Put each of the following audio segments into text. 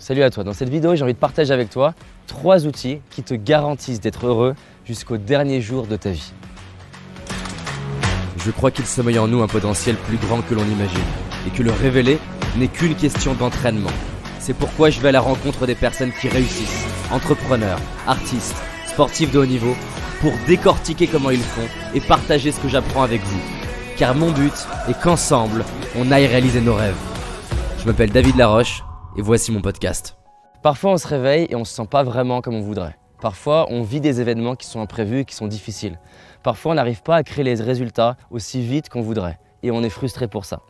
Salut à toi, dans cette vidéo j'ai envie de partager avec toi 3 outils qui te garantissent d'être heureux jusqu'au dernier jour de ta vie. Je crois qu'il sommeille en nous un potentiel plus grand que l'on imagine et que le révéler n'est qu'une question d'entraînement. C'est pourquoi je vais à la rencontre des personnes qui réussissent, entrepreneurs, artistes, sportifs de haut niveau, pour décortiquer comment ils font et partager ce que j'apprends avec vous. Car mon but est qu'ensemble, on aille réaliser nos rêves. Je m'appelle David Laroche et voici mon podcast. Parfois on se réveille et on se sent pas vraiment comme on voudrait. Parfois on vit des événements qui sont imprévus et qui sont difficiles. Parfois on n'arrive pas à créer les résultats aussi vite qu'on voudrait et on est frustré pour ça.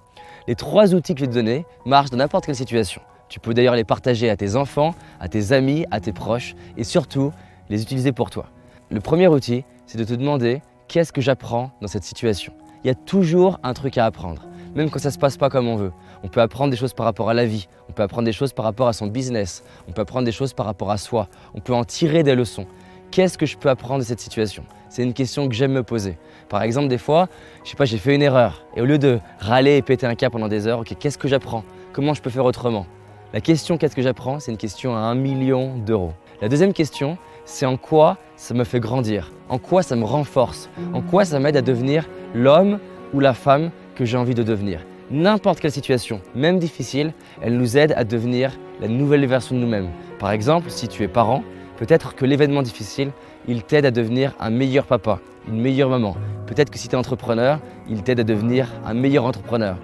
Les 3 outils que je vais te donner marchent dans n'importe quelle situation. Tu peux d'ailleurs les partager à tes enfants, à tes amis, à tes proches et surtout les utiliser pour toi. Le premier outil, c'est de te demander qu'est-ce que j'apprends dans cette situation. Il y a toujours un truc à apprendre, même quand ça ne se passe pas comme on veut. On peut apprendre des choses par rapport à la vie, on peut apprendre des choses par rapport à son business, on peut apprendre des choses par rapport à soi, on peut en tirer des leçons. Qu'est-ce que je peux apprendre de cette situation? C'est une question que j'aime me poser. Par exemple, des fois, j'ai fait une erreur et au lieu de râler et péter un câble pendant des heures, ok, qu'est-ce que j'apprends? Comment je peux faire autrement? La question qu'est-ce que j'apprends, c'est une question à 1 million d'euros. La deuxième question, c'est en quoi ça me fait grandir, en quoi ça me renforce, en quoi ça m'aide à devenir l'homme ou la femme que j'ai envie de devenir. N'importe quelle situation, même difficile, elle nous aide à devenir la nouvelle version de nous-mêmes. Par exemple, si tu es parent, peut-être que l'événement difficile, il t'aide à devenir un meilleur papa, une meilleure maman. Peut-être que si tu es entrepreneur, il t'aide à devenir un meilleur entrepreneur.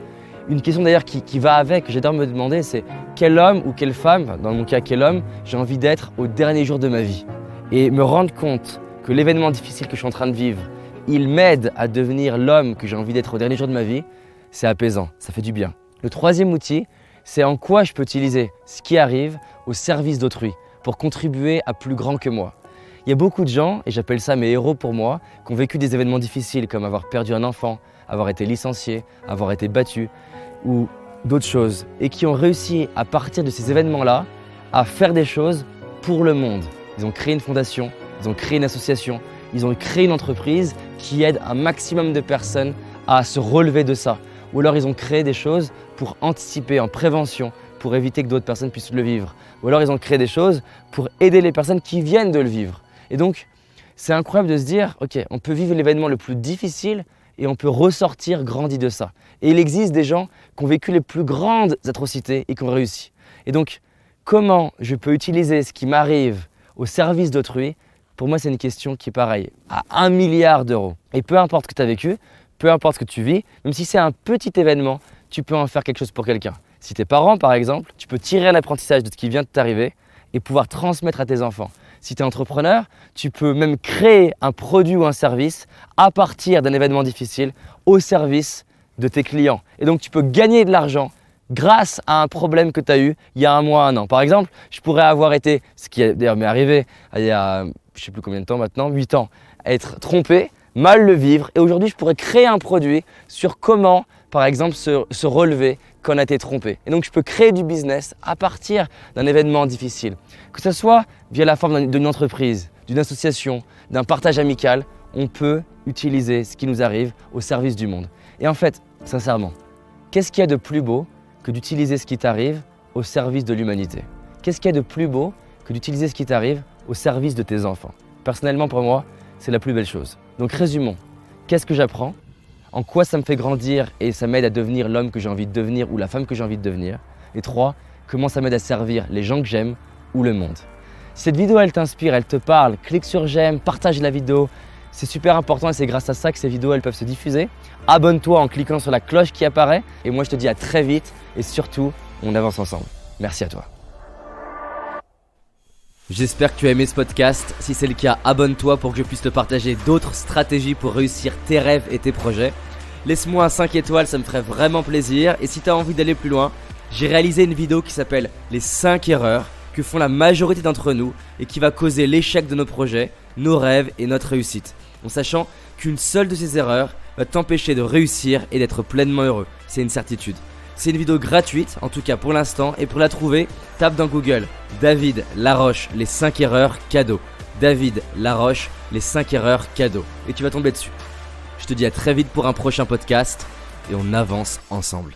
Une question d'ailleurs qui va avec, que j'adore me demander, c'est quel homme ou quelle femme, dans mon cas quel homme, j'ai envie d'être au dernier jour de ma vie. Et me rendre compte que l'événement difficile que je suis en train de vivre, il m'aide à devenir l'homme que j'ai envie d'être au dernier jour de ma vie, c'est apaisant, ça fait du bien. Le troisième outil, c'est en quoi je peux utiliser ce qui arrive au service d'autrui pour contribuer à plus grand que moi. Il y a beaucoup de gens, et j'appelle ça mes héros pour moi, qui ont vécu des événements difficiles comme avoir perdu un enfant, avoir été licencié, avoir été battu ou d'autres choses et qui ont réussi à partir de ces événements-là à faire des choses pour le monde. Ils ont créé une fondation, ils ont créé une association, ils ont créé une entreprise qui aide un maximum de personnes à se relever de ça. Ou alors ils ont créé des choses pour anticiper en prévention, pour éviter que d'autres personnes puissent le vivre. Ou alors ils ont créé des choses pour aider les personnes qui viennent de le vivre. Et donc, c'est incroyable de se dire, ok, on peut vivre l'événement le plus difficile et on peut ressortir grandi de ça. Et il existe des gens qui ont vécu les plus grandes atrocités et qui ont réussi. Et donc, comment je peux utiliser ce qui m'arrive au service d'autrui? Pour moi, c'est une question qui est pareille, à 1 milliard d'euros. Et peu importe ce que tu as vécu, peu importe ce que tu vis, même si c'est un petit événement, tu peux en faire quelque chose pour quelqu'un. Si tes parents, par exemple, tu peux tirer un apprentissage de ce qui vient de t'arriver et pouvoir transmettre à tes enfants. Si tu es entrepreneur, tu peux même créer un produit ou un service à partir d'un événement difficile au service de tes clients. Et donc, tu peux gagner de l'argent grâce à un problème que tu as eu il y a 1 mois, 1 an. Par exemple, je pourrais avoir été, ce qui d'ailleurs m'est arrivé il y a je ne sais plus combien de temps maintenant, 8 ans, être trompé, mal le vivre. Et aujourd'hui, je pourrais créer un produit sur comment, par exemple, se relever quand on a été trompé. Et donc, je peux créer du business à partir d'un événement difficile. Que ce soit via la forme d'une entreprise, d'une association, d'un partage amical, on peut utiliser ce qui nous arrive au service du monde. Et en fait, sincèrement, qu'est-ce qu'il y a de plus beau que d'utiliser ce qui t'arrive au service de l'humanité? Qu'est-ce qu'il y a de plus beau que d'utiliser ce qui t'arrive au service de tes enfants? Personnellement, pour moi, c'est la plus belle chose. Donc résumons, qu'est-ce que j'apprends? En quoi ça me fait grandir et ça m'aide à devenir l'homme que j'ai envie de devenir ou la femme que j'ai envie de devenir? Et 3, comment ça m'aide à servir les gens que j'aime ou le monde? Si cette vidéo elle t'inspire, elle te parle, clique sur j'aime, partage la vidéo. C'est super important et c'est grâce à ça que ces vidéos elles peuvent se diffuser. Abonne-toi en cliquant sur la cloche qui apparaît et moi je te dis à très vite et surtout, on avance ensemble. Merci à toi. J'espère que tu as aimé ce podcast. Si c'est le cas, abonne-toi pour que je puisse te partager d'autres stratégies pour réussir tes rêves et tes projets. Laisse-moi un 5 étoiles, ça me ferait vraiment plaisir. Et si tu as envie d'aller plus loin, j'ai réalisé une vidéo qui s'appelle les 5 erreurs que font la majorité d'entre nous et qui va causer l'échec de nos projets, nos rêves et notre réussite. En sachant qu'une seule de ces erreurs va t'empêcher de réussir et d'être pleinement heureux. C'est une certitude. C'est une vidéo gratuite, en tout cas pour l'instant, et pour la trouver, tape dans Google David Laroche, les 5 erreurs cadeaux. David Laroche, les 5 erreurs cadeaux. Et tu vas tomber dessus. Je te dis à très vite pour un prochain podcast et on avance ensemble.